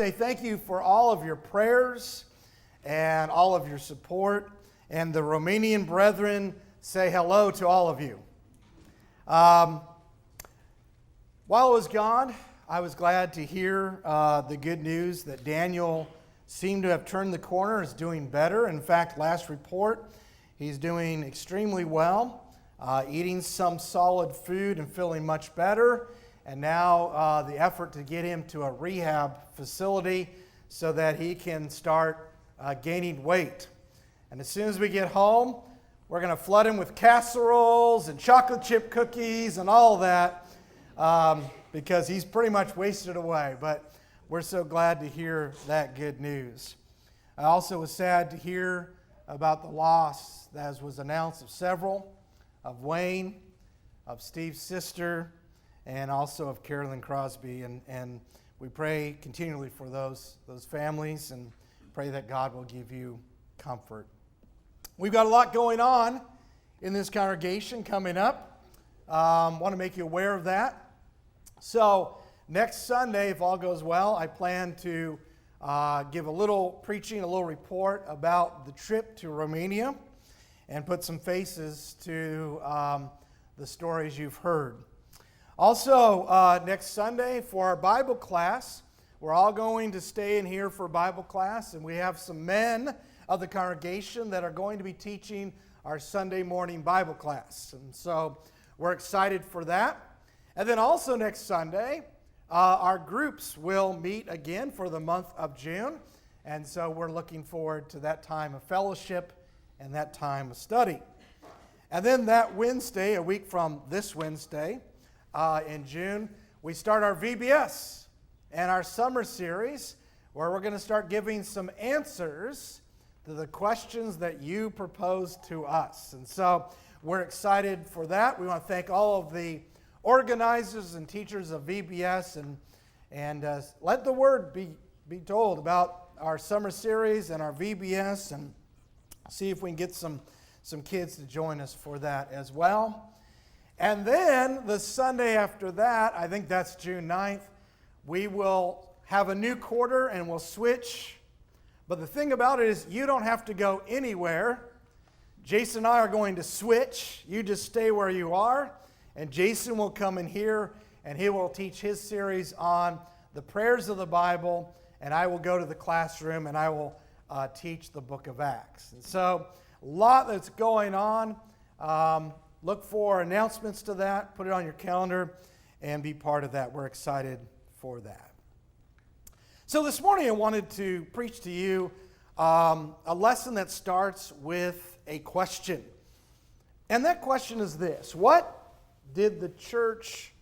Say thank you for all of your prayers and all of your support. And the Romanian brethren say hello to all of you. While I was gone, I was glad to hear the good news that Daniel seemed to have turned the corner, is doing better. In fact, last report, he's doing extremely well, eating some solid food and feeling much better. And now the effort to get him to a rehab facility so that he can start gaining weight. And as soon as we get home, we're going to flood him with casseroles and chocolate chip cookies and all of that because he's pretty much wasted away. But we're so glad to hear that good news. I also was sad to hear about the loss, as was announced, of several, of Wayne, of Steve's sister, and also of Carolyn Crosby. And we pray continually for those families and pray that God will give you comfort. We've got a lot going on in this congregation coming up. Want to make you aware of that. So next Sunday, if all goes well, I plan to give a little preaching, a little report about the trip to Romania and put some faces to the stories you've heard. Also, next Sunday for our Bible class, we're all going to stay in here for Bible class, and we have some men of the congregation that are going to be teaching our Sunday morning Bible class. And so we're excited for that. And then also next Sunday, our groups will meet again for the month of June. And so we're looking forward to that time of fellowship and that time of study. And then that Wednesday, a week from this Wednesday, in June, we start our VBS and our summer series where we're going to start giving some answers to the questions that you proposed to us. And so we're excited for that. We want to thank all of the organizers and teachers of VBS and let the word be told about our summer series and our VBS, and see if we can get some kids to join us for that as well. And then the Sunday after that, I think that's June 9th, we will have a new quarter and we'll switch. But the thing about it is you don't have to go anywhere. Jason and I are going to switch. You just stay where you are. And Jason will come in here and he will teach his series on the prayers of the Bible. And I will go to the classroom and I will teach the book of Acts. And so a lot that's going on. Look for announcements to that. Put it on your calendar and be part of that. We're excited for that. So this morning I wanted to preach to you a lesson that starts with a question. And that question is this: what did the church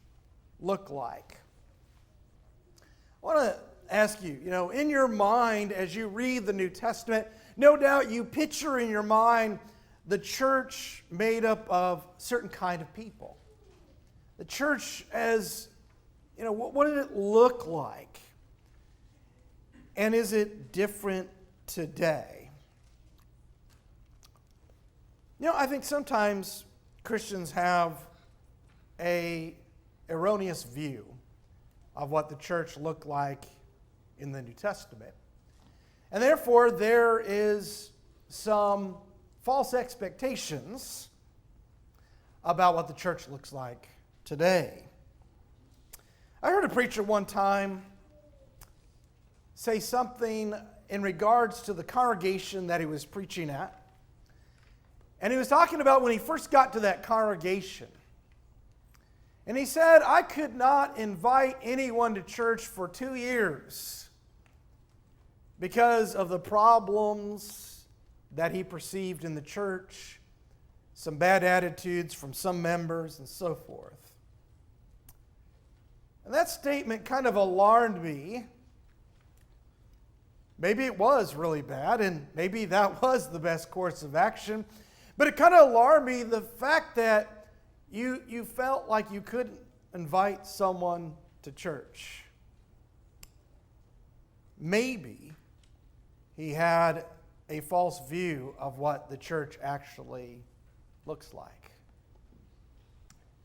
look like? I want to ask you, in your mind as you read the New Testament, no doubt you picture in your mind the church made up of certain kind of people. The church as, what did it look like? And is it different today? I think sometimes Christians have an erroneous view of what the church looked like in the New Testament. And therefore, there is some false expectations about what the church looks like today. I heard a preacher one time say something in regards to the congregation that he was preaching at. And he was talking about when he first got to that congregation. And he said, I could not invite anyone to church for 2 years because of the problems that he perceived in the church, some bad attitudes from some members and so forth. And that statement kind of alarmed me. Maybe it was really bad, and maybe that was the best course of action. But it kind of alarmed me, the fact that you felt like you couldn't invite someone to church. Maybe he had a false view of what the church actually looks like.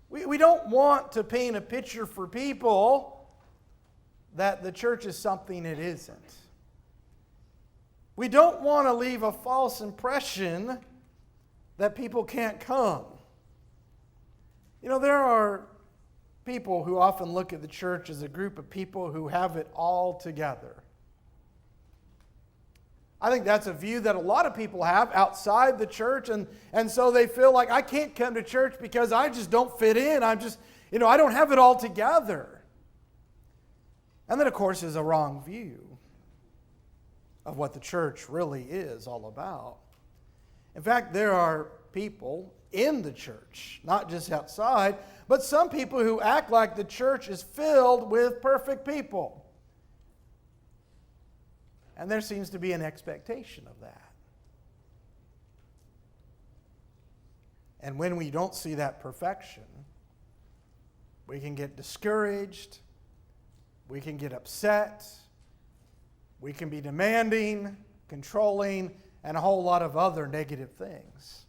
We don't want to paint a picture for people that the church is something it isn't. We don't want to leave a false impression that people can't come. You know, there are people who often look at the church as a group of people who have it all together. I think that's a view that a lot of people have outside the church, and so they feel like, I can't come to church because I just don't fit in. I don't have it all together. And that, of course, is a wrong view of what the church really is all about. In fact, there are people in the church, not just outside, but some people who act like the church is filled with perfect people. And there seems to be an expectation of that. And when we don't see that perfection, we can get discouraged, we can get upset, we can be demanding, controlling, and a whole lot of other negative things.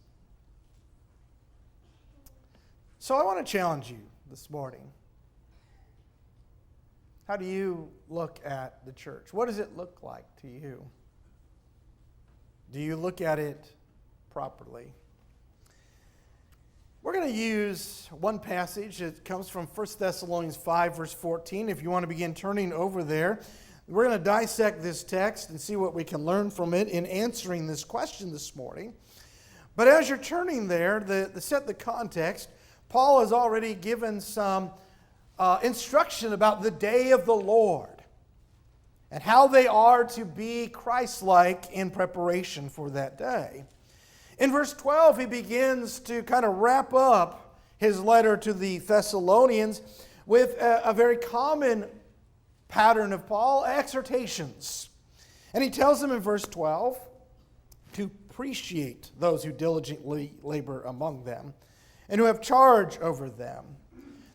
So I want to challenge you this morning. How do you look at the church? What does it look like to you? Do you look at it properly? We're going to use one passage. It comes from 1 Thessalonians 5, verse 14. If you want to begin turning over there, we're going to dissect this text and see what we can learn from it in answering this question this morning. But as you're turning there, to set the context, Paul has already given some instruction about the day of the Lord and how they are to be Christ-like in preparation for that day. In verse 12, he begins to kind of wrap up his letter to the Thessalonians with a very common pattern of Paul, exhortations. And he tells them in verse 12 to appreciate those who diligently labor among them and who have charge over them,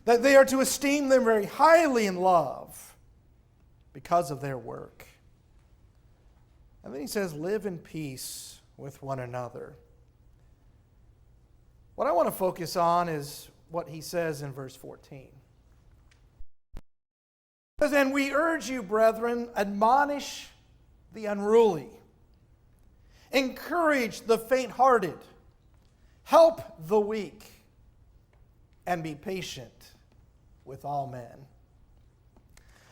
that they are to esteem them very highly in love because of their work. And then he says, live in peace with one another. What I want to focus on is what he says in verse 14. He says, and we urge you, brethren, admonish the unruly, encourage the faint-hearted, help the weak, and be patient with all men.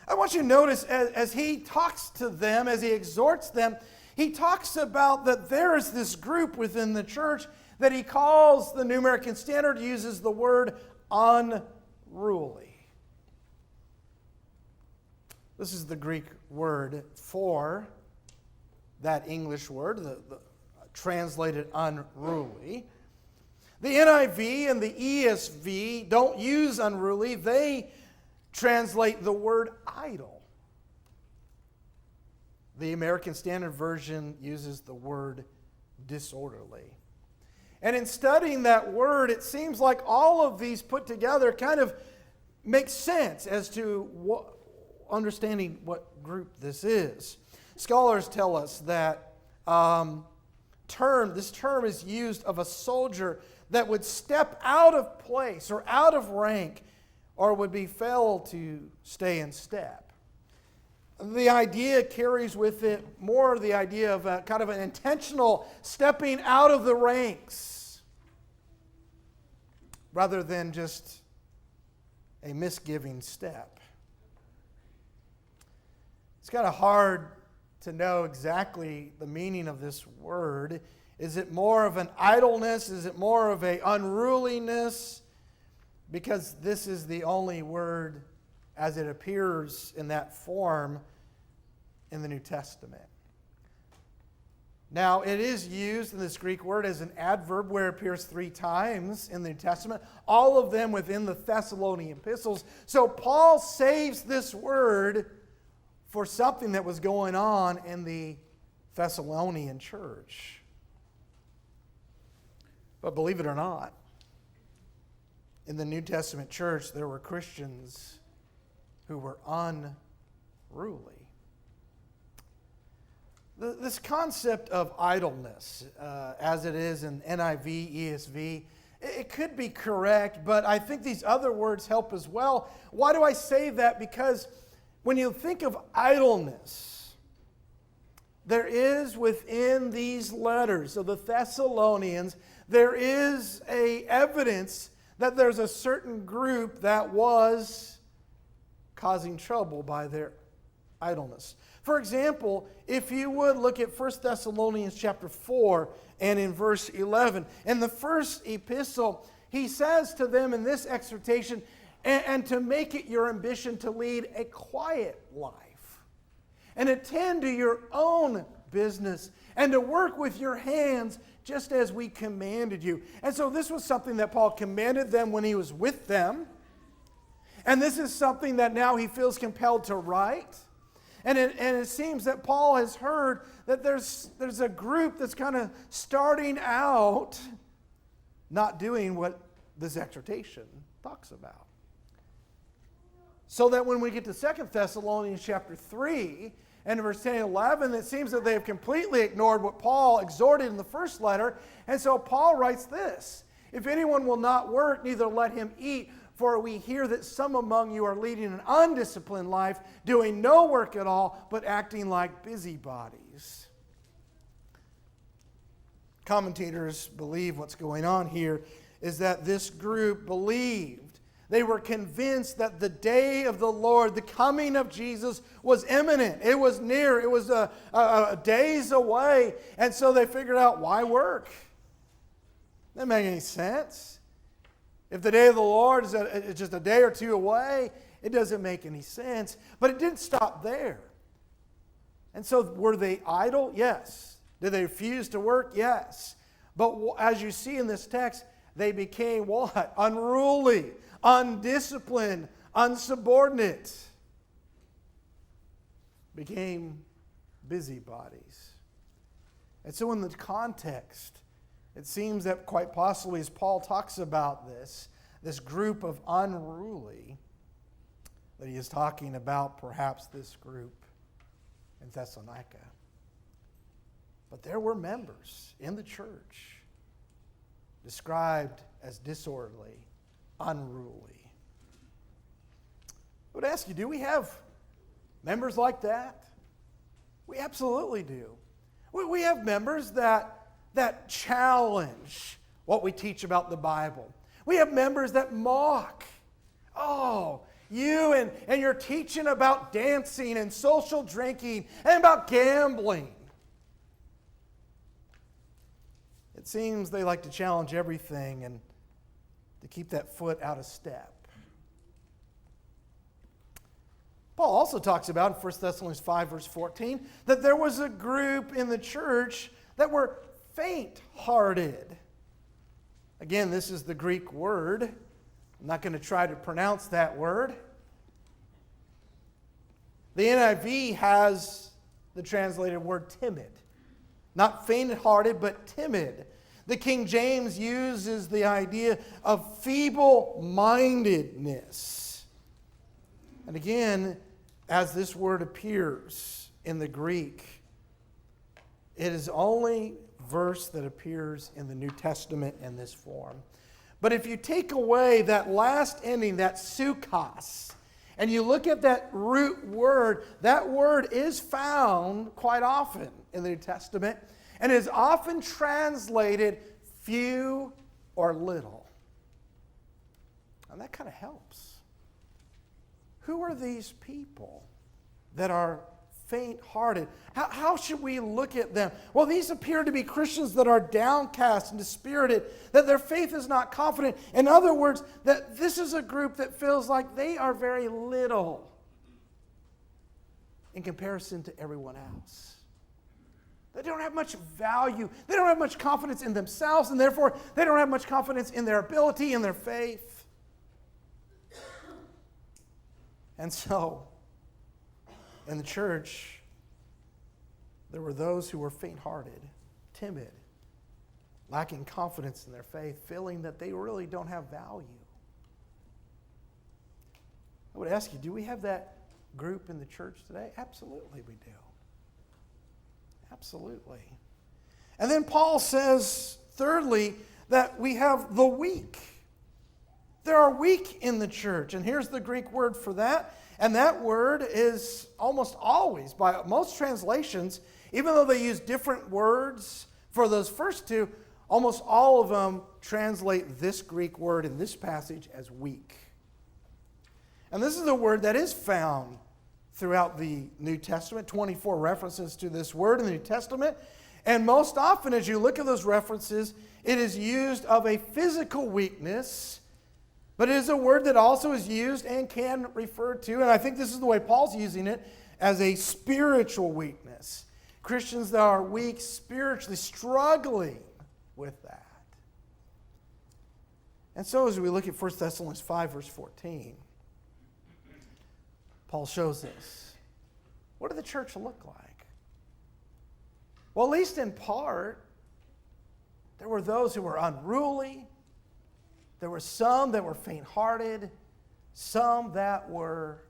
I want you to notice as he talks to them, as he exhorts them, he talks about that there is this group within the church that he calls, the New American Standard uses the word unruly. This is the Greek word for that English word, the translated unruly. The NIV and the ESV don't use unruly. They translate the word idle. The American Standard Version uses the word disorderly. And in studying that word, it seems like all of these put together kind of make sense as to understanding what group this is. Scholars tell us that this term is used of a soldier that would step out of place or out of rank or would be failed to stay in step. The idea carries with it more the idea of a kind of an intentional stepping out of the ranks rather than just a misgiving step. It's kind of hard to know exactly the meaning of this word. Is it more of an idleness? Is it more of an unruliness? Because this is the only word as it appears in that form in the New Testament. Now, it is used in this Greek word as an adverb where it appears 3 times in the New Testament, all of them within the Thessalonian epistles. So Paul saves this word for something that was going on in the Thessalonian church. But believe it or not, in the New Testament church, there were Christians who were unruly. This concept of idleness, as it is in NIV, ESV, it could be correct, but I think these other words help as well. Why do I say that? Because when you think of idleness, there is within these letters of the Thessalonians, there is a evidence that there's a certain group that was causing trouble by their idleness. For example, if you would look at 1 Thessalonians chapter 4 and in verse 11, in the first epistle, he says to them in this exhortation, and to make it your ambition to lead a quiet life, and attend to your own business, and to work with your hands just as we commanded you. And so this was something that Paul commanded them when he was with them. And this is something that now he feels compelled to write. And it seems that Paul has heard that there's a group that's kind of starting out not doing what this exhortation talks about. So that when we get to 2 Thessalonians chapter 3 and verse 10 and 11, it seems that they have completely ignored what Paul exhorted in the first letter. And so Paul writes this: if anyone will not work, neither let him eat. For we hear that some among you are leading an undisciplined life, doing no work at all, but acting like busybodies. Commentators believe what's going on here is that this group believed, they were convinced that the day of the Lord, the coming of Jesus, was imminent. It was near. It was a days away. And so they figured out, why work? That doesn't make any sense. If the day of the Lord is just a day or two away, it doesn't make any sense. But it didn't stop there. And so were they idle? Yes. Did they refuse to work? Yes. But as you see in this text, they became what? Unruly, undisciplined, unsubordinate. Became busybodies. And so in the context, it seems that quite possibly as Paul talks about this group of unruly, that he is talking about perhaps this group in Thessalonica. But there were members in the church described as disorderly, unruly. I would ask you, do we have members like that? We absolutely do. We have members that challenge what we teach about the Bible. We have members that mock. Oh, you and you're teaching about dancing and social drinking and about gambling. It seems they like to challenge everything and to keep that foot out of step. Paul also talks about in 1 Thessalonians 5 verse 14 that there was a group in the church that were faint-hearted. Again, this is the Greek word. I'm not going to try to pronounce that word. The NIV has the translated word timid. Not faint-hearted, but timid. The King James uses the idea of feeble-mindedness. And again, as this word appears in the Greek, it is only verse that appears in the New Testament in this form. But if you take away that last ending, that sukos, and you look at that root word, that word is found quite often in the New Testament and is often translated few or little. And that kind of helps. Who are these people that are faint-hearted? How should we look at them? Well, these appear to be Christians that are downcast and dispirited, that their faith is not confident. In other words, that this is a group that feels like they are very little in comparison to everyone else. They don't have much value. They don't have much confidence in themselves, and therefore they don't have much confidence in their ability, in their faith. And so, in the church, there were those who were faint-hearted, timid, lacking confidence in their faith, feeling that they really don't have value. I would ask you, do we have that group in the church today? Absolutely we do. Absolutely. And then Paul says, thirdly, that we have the weak. There are weak in the church. And here's the Greek word for that. And that word is almost always, by most translations, even though they use different words for those first two, almost all of them translate this Greek word in this passage as weak. And this is a word that is found throughout the New Testament, 24 references to this word in the New Testament. And most often, as you look at those references, it is used of a physical weakness, but it is a word that also is used and can refer to, and I think this is the way Paul's using it, as a spiritual weakness. Christians that are weak spiritually, struggling with that. And so as we look at 1 Thessalonians 5, verse 14, Paul shows us, what did the church look like? Well, at least in part, there were those who were unruly. There were some that were faint-hearted, some that were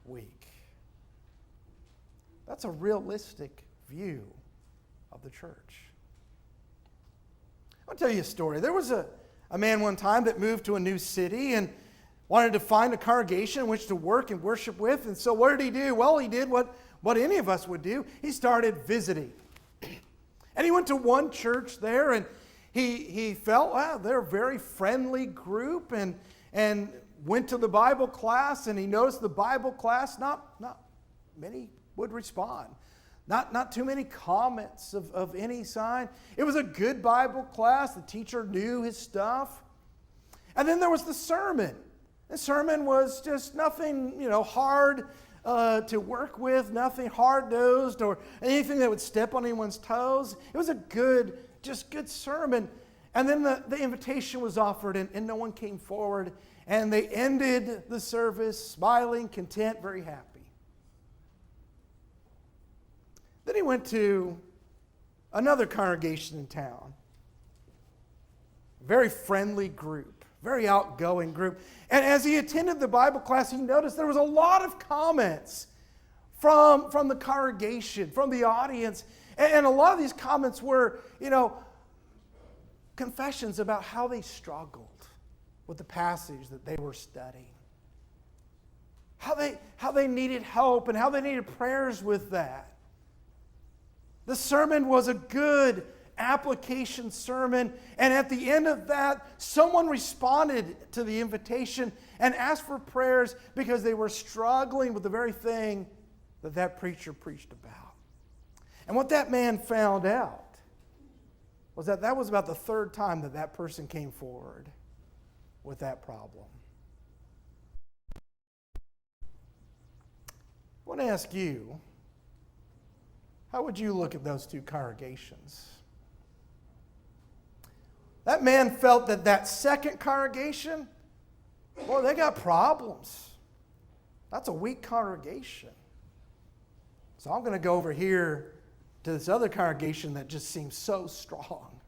weak. That's a realistic view of the church. I'll tell you a story. There was a man one time that moved to a new city and wanted to find a congregation in which to work and worship with. And so what did he do? Well, he did what any of us would do. He started visiting. And he went to one church there, and he felt, wow, they're a very friendly group, and went to the Bible class, and he noticed the Bible class, not many would respond. Not too many comments of any sign. It was a good Bible class. The teacher knew his stuff. And then there was the sermon. The sermon was just nothing, hard to work with, nothing hard-nosed or anything that would step on anyone's toes. It was a good sermon. And then the invitation was offered, and no one came forward. And they ended the service smiling, content, very happy. Then he went to another congregation in town. Very friendly group, very outgoing group. And as he attended the Bible class, he noticed there was a lot of comments from the congregation, from the audience. And a lot of these comments were, confessions about how they struggled with the passage that they were studying. How they needed help and how they needed prayers with that. The sermon was a good application sermon, and at the end of that, someone responded to the invitation and asked for prayers because they were struggling with the very thing that preacher preached about. And what that man found out was that was about the third time that person came forward with that problem. I want to ask you, how would you look at those two congregations? That man felt that second congregation, boy, they got problems. That's a weak congregation. So I'm going to go over here to this other congregation that just seems so strong.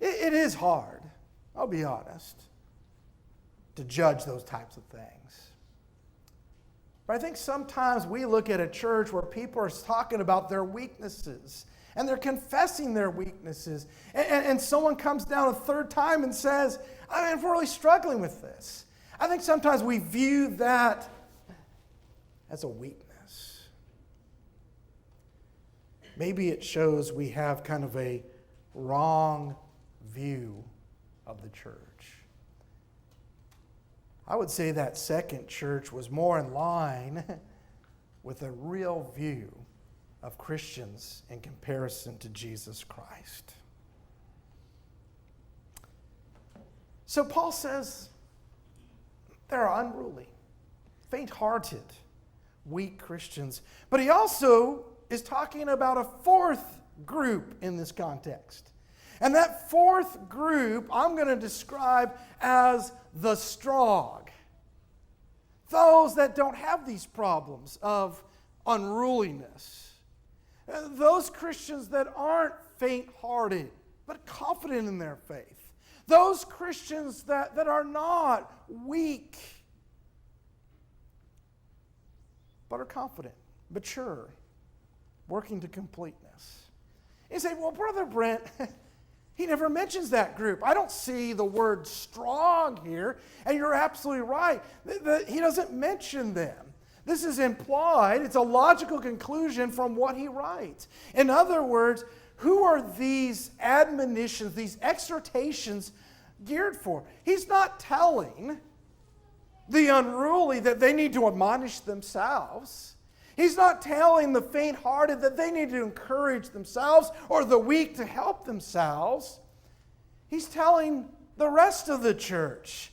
It is hard, I'll be honest, to judge those types of things. But I think sometimes we look at a church where people are talking about their weaknesses and they're confessing their weaknesses. And someone comes down a third time and says, I'm really struggling with this. I think sometimes we view that as a weakness. Maybe it shows we have kind of a wrong view of the church. I would say that second church was more in line with a real view of Christians in comparison to Jesus Christ. So Paul says there are unruly, faint-hearted, weak Christians. But he also is talking about a fourth group in this context. And that fourth group I'm going to describe as the strong. Those that don't have these problems of unruliness. Those Christians that aren't faint-hearted, but confident in their faith. Those Christians that are not weak, but are confident, mature, working to completeness. You say, well, Brother Brent, He never mentions that group. I don't see the word strong here, and you're absolutely right. He doesn't mention them. This is implied. It's a logical conclusion from what he writes. In other words, who are these admonitions, these exhortations geared for? He's not telling the unruly that they need to admonish themselves. He's not telling the faint-hearted that they need to encourage themselves or the weak to help themselves. He's telling the rest of the church,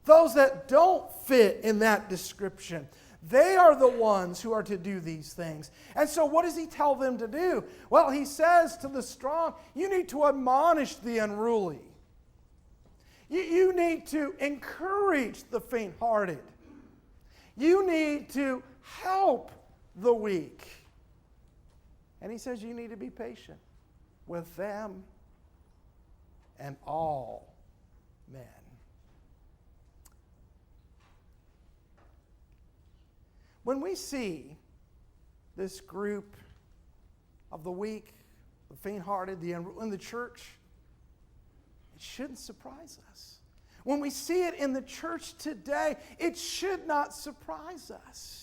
those that don't fit in that description, they are the ones who are to do these things. And so what does he tell them to do? Well, he says to the strong, you need to admonish the unruly. You need to encourage the faint-hearted. You need to help the weak. And he says you need to be patient with them and all men. When we see this group of the weak, the faint-hearted, the unruly in the church, it shouldn't surprise us. When we see it in the church today, it should not surprise us.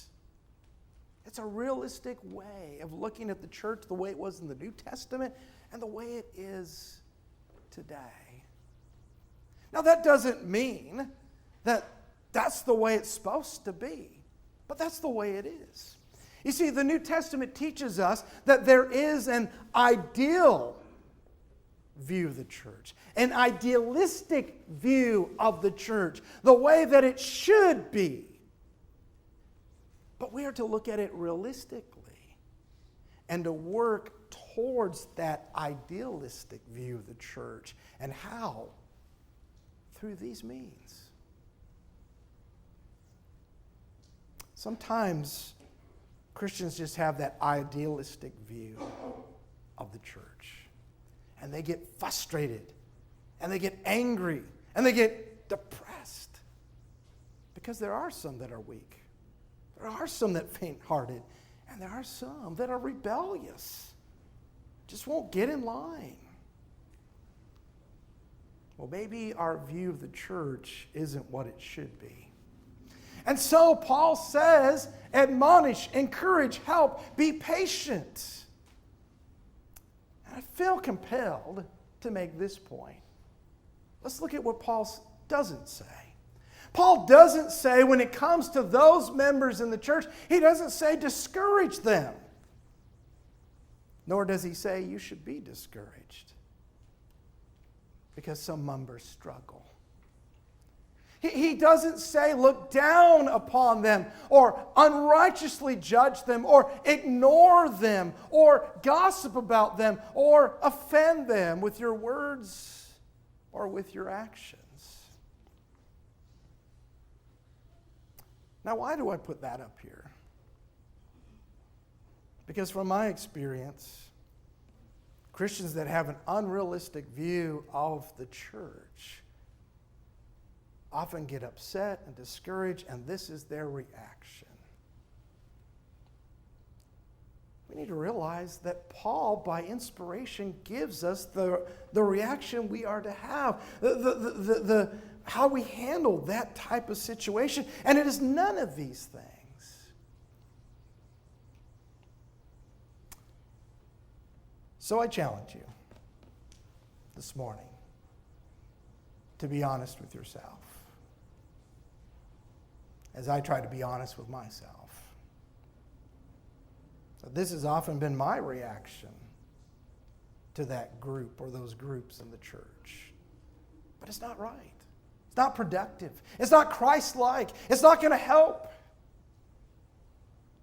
It's a realistic way of looking at the church the way it was in the New Testament and the way it is today. Now, that doesn't mean that that's the way it's supposed to be, but that's the way it is. You see, the New Testament teaches us that there is an ideal view of the church, an idealistic view of the church, the way that it should be. But we are to look at it realistically and to work towards that idealistic view of the church. And how? Through these means. Sometimes Christians just have that idealistic view of the church. And they get frustrated. And they get angry. And they get depressed. Because there are some that are weak. There are some that faint-hearted, and there are some that are rebellious. Just won't get in line. Well, maybe our view of the church isn't what it should be. And so Paul says, admonish, encourage, help, be patient. And I feel compelled to make this point. Let's look at what Paul doesn't say. Paul doesn't say when it comes to those members in the church, he doesn't say discourage them. Nor does he say you should be discouraged because some members struggle. He doesn't say look down upon them or unrighteously judge them or ignore them or gossip about them or offend them with your words or with your actions. Now, why do I put that up here? Because from my experience, Christians that have an unrealistic view of the church often get upset and discouraged, and this is their reaction. We need to realize that Paul, by inspiration, gives us the reaction we are to have, how we handle that type of situation. And it is none of these things. So I challenge you this morning to be honest with yourself, as I try to be honest with myself. This has often been my reaction to that group or those groups in the church. But it's not right. It's not productive. It's not Christ-like. It's not going to help.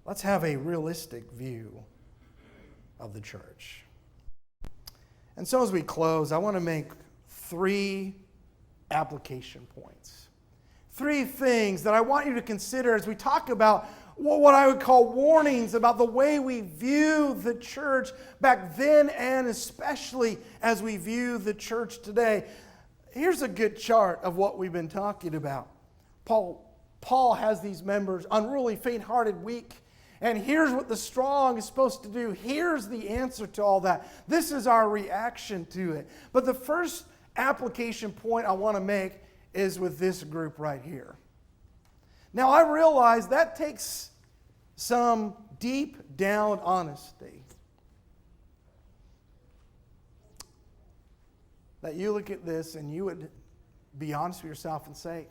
Let's have a realistic view of the church. And so as we close, I want to make 3 application points. 3 things that I want you to consider as we talk about what I would call warnings about the way we view the church back then and especially as we view the church today. Here's a good chart of what we've been talking about. Paul has these members unruly, faint-hearted, weak, And here's what the strong is supposed to do. Here's the answer to all that. This is our reaction to it. But the first application point I want to make is with this group right here. Now, I realize that takes some deep down honesty. That you look at this and you would be honest with yourself and say,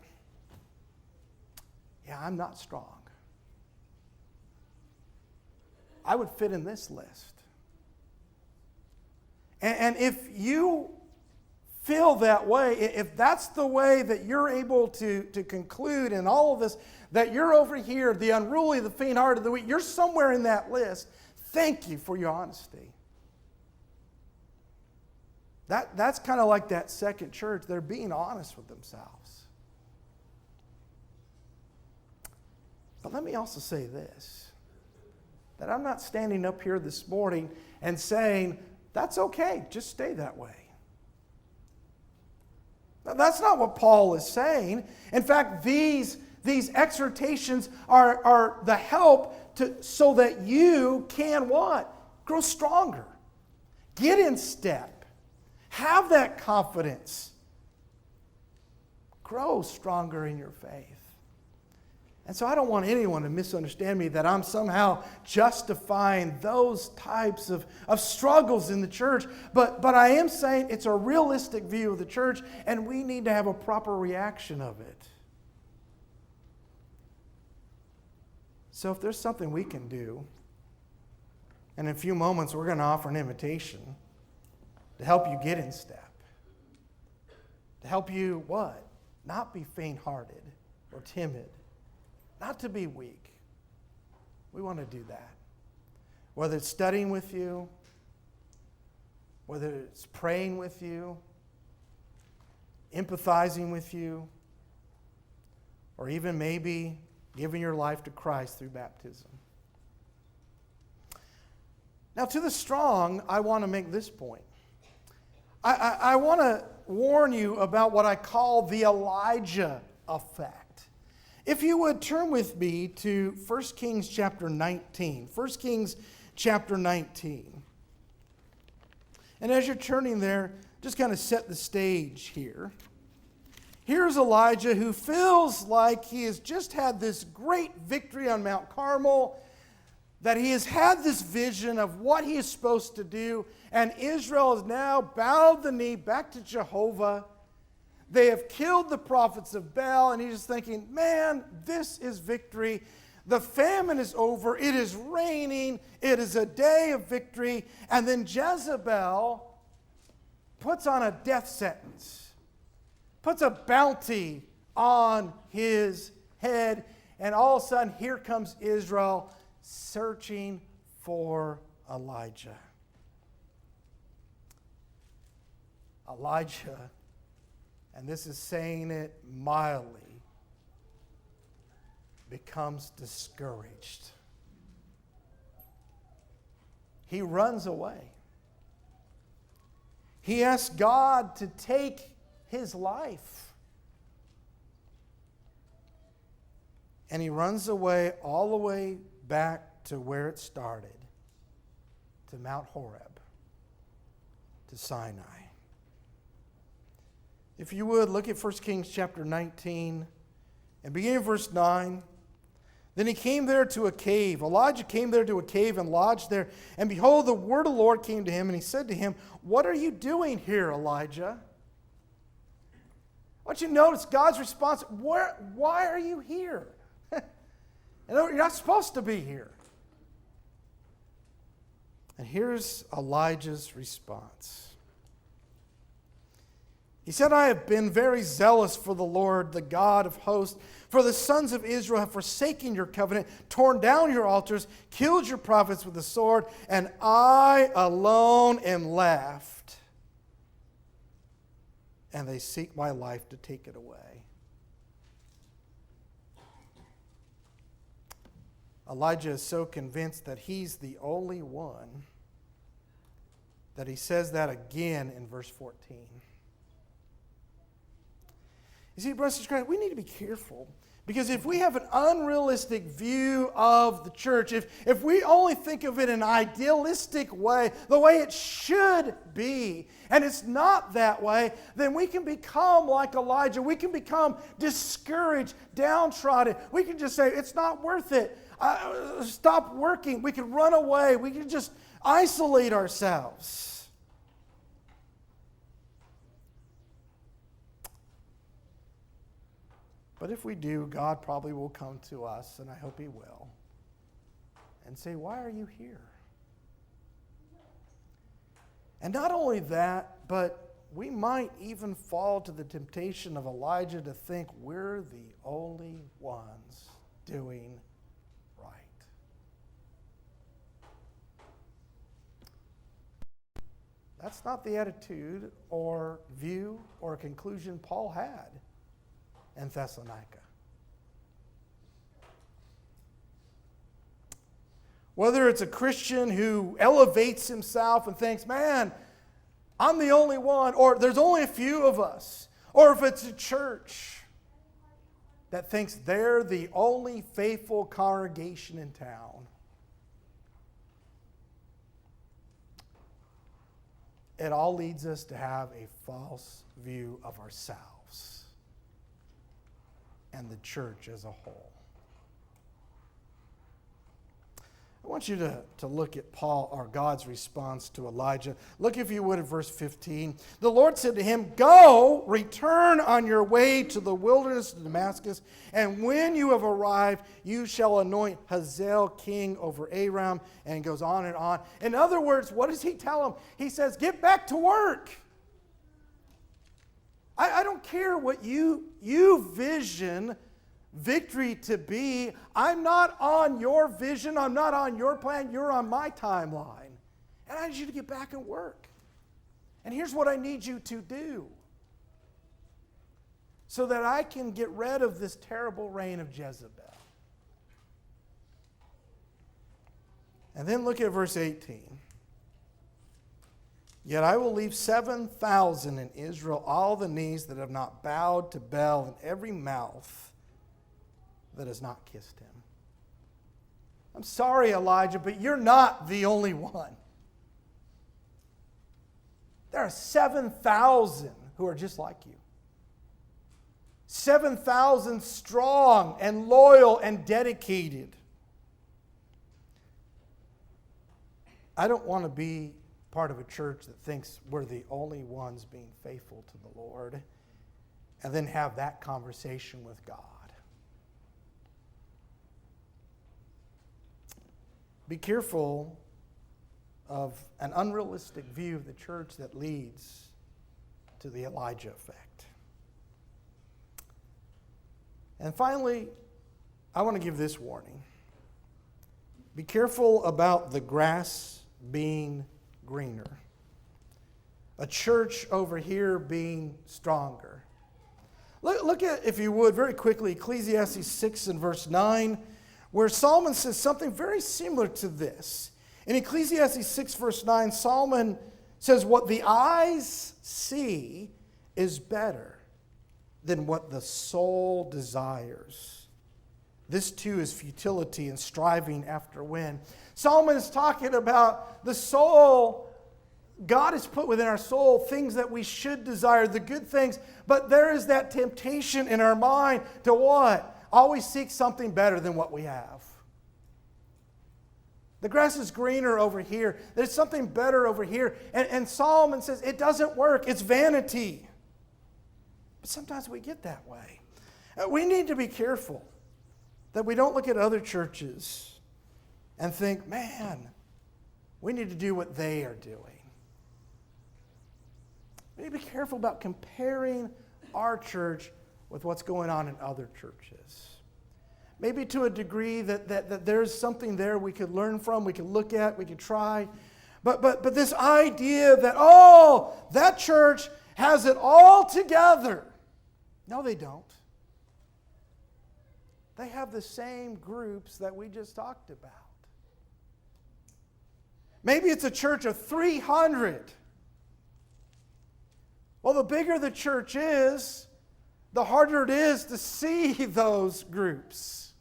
yeah, I'm not strong. I would fit in this list. And if you feel that way, if that's the way that you're able to conclude in all of this, that you're over here, the unruly, the faint-hearted, the weak, you're somewhere in that list, thank you for your honesty. That's kind of like that second church. They're being honest with themselves. But let me also say this, that I'm not standing up here this morning and saying, that's okay, just stay that way. Now, that's not what Paul is saying. In fact, these exhortations are the help so that you can what? Grow stronger. Get in step. Have that confidence. Grow stronger in your faith. And so I don't want anyone to misunderstand me that I'm somehow justifying those types of struggles in the church. But I am saying it's a realistic view of the church, and we need to have a proper reaction of it. So if there's something we can do, and in a few moments we're going to offer an invitation to help you get in step. To help you what? Not be faint-hearted or timid. Not to be weak. We want to do that. Whether it's studying with you, whether it's praying with you, empathizing with you, or even maybe giving your life to Christ through baptism. Now, to the strong, I want to make this point. I want to warn you about what I call the Elijah effect. If you would turn with me to 1 Kings chapter 19. 1 Kings chapter 19. And as you're turning there, just kind of set the stage here. Here's Elijah who feels like he has just had this great victory on Mount Carmel, that he has had this vision of what he is supposed to do, and Israel has now bowed the knee back to Jehovah. They have killed the prophets of Baal, and he's just thinking, man, this is victory. The famine is over. It is raining. It is a day of victory. And then Jezebel puts on a death sentence, puts a bounty on his head, and all of a sudden, here comes Israel searching for Elijah. Elijah, and this is saying it mildly, becomes discouraged. He runs away. He asks God to take his life. And he runs away all the way back to where it started, to Mount Horeb, to Sinai. If you would, look at 1 Kings chapter 19 and begin in verse 9. Then he came there to a cave. Elijah came there to a cave and lodged there. And behold, the word of the Lord came to him, and he said to him, "What are you doing here, Elijah?" I want you to notice God's response. Why are you here? You're not supposed to be here. And here's Elijah's response. He said, "I have been very zealous for the Lord, the God of hosts. For the sons of Israel have forsaken your covenant, torn down your altars, killed your prophets with the sword, and I alone am left. And they seek my life to take it away." Elijah is so convinced that he's the only one that he says that again in verse 14. You see, brothers and sisters, we need to be careful Because if we have an unrealistic view of the church, if we only think of it in an idealistic way, the way it should be, and it's not that way, then we can become like Elijah. We can become discouraged, downtrodden. We can just say, it's not worth it. Stop working. We can run away. We can just isolate ourselves. But if we do, God probably will come to us, and I hope He will, and say, why are you here? And not only that, but we might even fall to the temptation of Elijah to think we're the only ones doing right. That's not the attitude or view or conclusion Paul had in Thessalonica. Whether it's a Christian who elevates himself and thinks, man, I'm the only one, or there's only a few of us, or if it's a church that thinks they're the only faithful congregation in town, it all leads us to have a false view of ourselves and the church as a whole. I want you to look at Paul, or God's response to Elijah. Look, if you would, at verse 15. The Lord said to him, go, return on your way to the wilderness of Damascus, and when you have arrived, you shall anoint Hazael king over Aram. And it goes on and on. In other words, what does he tell him? He says, get back to work. I don't care what you vision victory to be. I'm not on your vision. I'm not on your plan. You're on my timeline. And I need you to get back and work. And here's what I need you to do so that I can get rid of this terrible reign of Jezebel. And then look at verse 18. Yet I will leave 7,000 in Israel, all the knees that have not bowed to Baal, and every mouth that has not kissed him. I'm sorry, Elijah, but you're not the only one. There are 7,000 who are just like you. 7,000 strong and loyal and dedicated. I don't want to be part of a church that thinks we're the only ones being faithful to the Lord and then have that conversation with God. Be careful of an unrealistic view of the church that leads to the Elijah effect. And finally, I want to give this warning. Be careful about the grass being greener. A church over here being stronger. Look at, if you would, very quickly, Ecclesiastes 6 and verse 9, where Solomon says something very similar to this. In Ecclesiastes 6 verse 9, Solomon says, what the eyes see is better than what the soul desires. This too is futility and striving after wind. Solomon is talking about the soul. God has put within our soul things that we should desire, the good things, but there is that temptation in our mind to what? Always seek something better than what we have. The grass is greener over here. There's something better over here. And Solomon says it doesn't work. It's vanity. But sometimes we get that way. We need to be careful that we don't look at other churches and think, man, we need to do what they are doing. We need to be careful about comparing our church with what's going on in other churches. Maybe to a degree that there's something there we could learn from, we could look at, we could try. But this idea that, oh, that church has it all together. No, they don't. They have the same groups that we just talked about. Maybe it's a church of 300. Well, the bigger the church is, the harder it is to see those groups.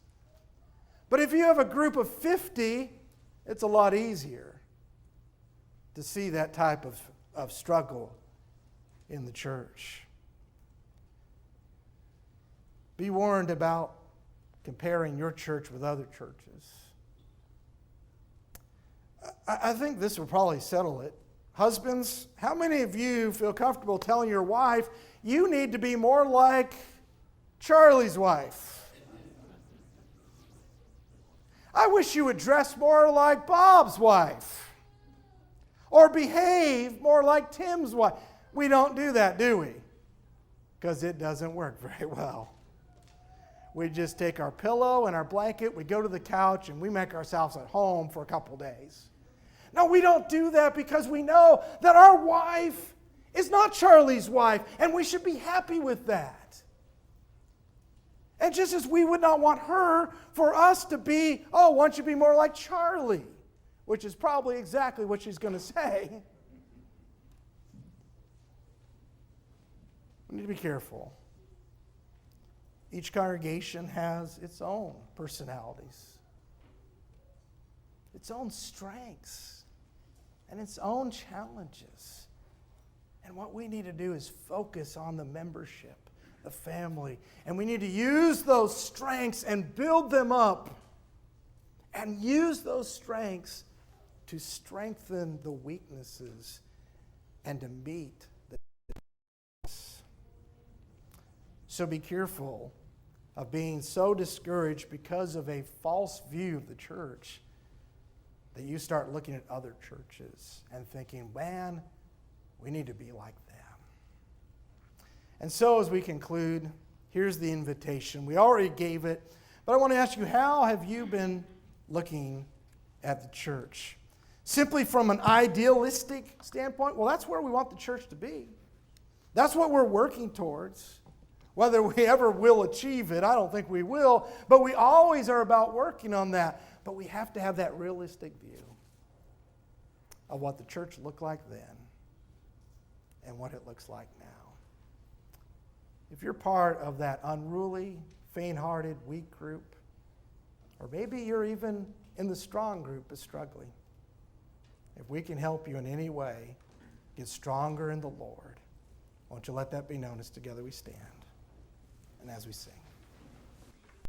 But if you have a group of 50, it's a lot easier to see that type of struggle in the church. Be warned about comparing your church with other churches. I think this will probably settle it. Husbands, how many of you feel comfortable telling your wife, you need to be more like Charlie's wife? I wish you would dress more like Bob's wife. Or behave more like Tim's wife. We don't do that, do we? Because it doesn't work very well. We just take our pillow and our blanket, we go to the couch, and we make ourselves at home for a couple days. No, we don't do that because we know that our wife is not Charlie's wife, and we should be happy with that. And just as we would not want her for us to be, oh, why don't you be more like Charlie? Which is probably exactly what she's going to say. We need to be careful. Each congregation has its own personalities, its own strengths, and its own challenges. And what we need to do is focus on the membership, the family. And we need to use those strengths and build them up. And use those strengths to strengthen the weaknesses and to meet the weaknesses. So be careful of being so discouraged because of a false view of the church that you start looking at other churches and thinking, man, we need to be like them. And so as we conclude, here's the invitation. We already gave it, but I want to ask you, how have you been looking at the church? Simply from an idealistic standpoint? Well, that's where we want the church to be. That's what we're working towards. Whether we ever will achieve it, I don't think we will, but we always are about working on that. But we have to have that realistic view of what the church looked like then and what it looks like now. If you're part of that unruly, faint-hearted, weak group, or maybe you're even in the strong group is struggling, if we can help you in any way get stronger in the Lord, won't you let that be known as together we stand and as we sing.